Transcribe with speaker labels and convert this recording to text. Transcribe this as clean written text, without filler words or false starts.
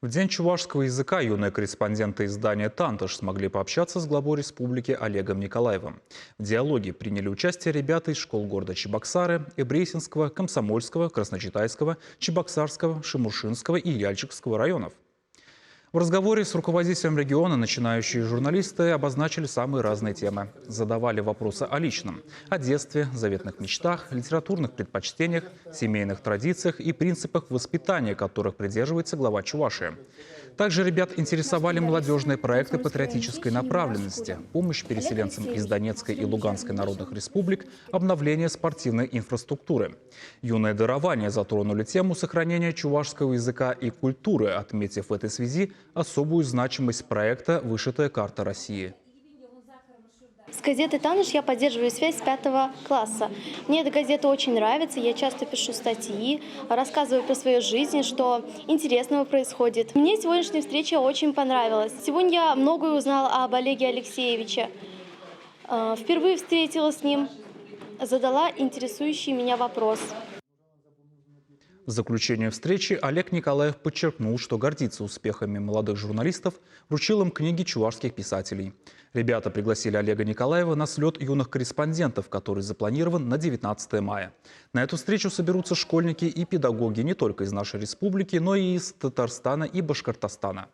Speaker 1: В День чувашского языка юные корреспонденты издания «Тантыш» смогли пообщаться с главой республики Олегом Николаевым. В диалоге приняли участие ребята из школ города Чебоксары, Эбрейсинского, Комсомольского, Красночитайского, Чебоксарского, Шимушинского и Яльчикского районов. В разговоре с руководителем региона начинающие журналисты обозначили самые разные темы. Задавали вопросы о личном, о детстве, заветных мечтах, литературных предпочтениях, семейных традициях и принципах воспитания, которых придерживается глава Чувашии. Также ребят интересовали молодежные проекты патриотической направленности, помощь переселенцам из Донецкой и Луганской народных республик, обновление спортивной инфраструктуры. Юное дарование затронули тему сохранения чувашского языка и культуры, отметив в этой связи особую значимость проекта «Вышитая карта России».
Speaker 2: С газетой «Тантыш» я поддерживаю связь с 5 класса. Мне эта газета очень нравится, я часто пишу статьи, рассказываю про свою жизнь, что интересного происходит. Мне сегодняшняя встреча очень понравилась. Сегодня я многое узнала об Олеге Алексеевиче. Впервые встретилась с ним, задала интересующий меня вопрос.
Speaker 1: В заключение встречи Олег Николаев подчеркнул, что гордится успехами молодых журналистов, вручил им книги чувашских писателей. Ребята пригласили Олега Николаева на слет юных корреспондентов, который запланирован на 19 мая. На эту встречу соберутся школьники и педагоги не только из нашей республики, но и из Татарстана и Башкортостана.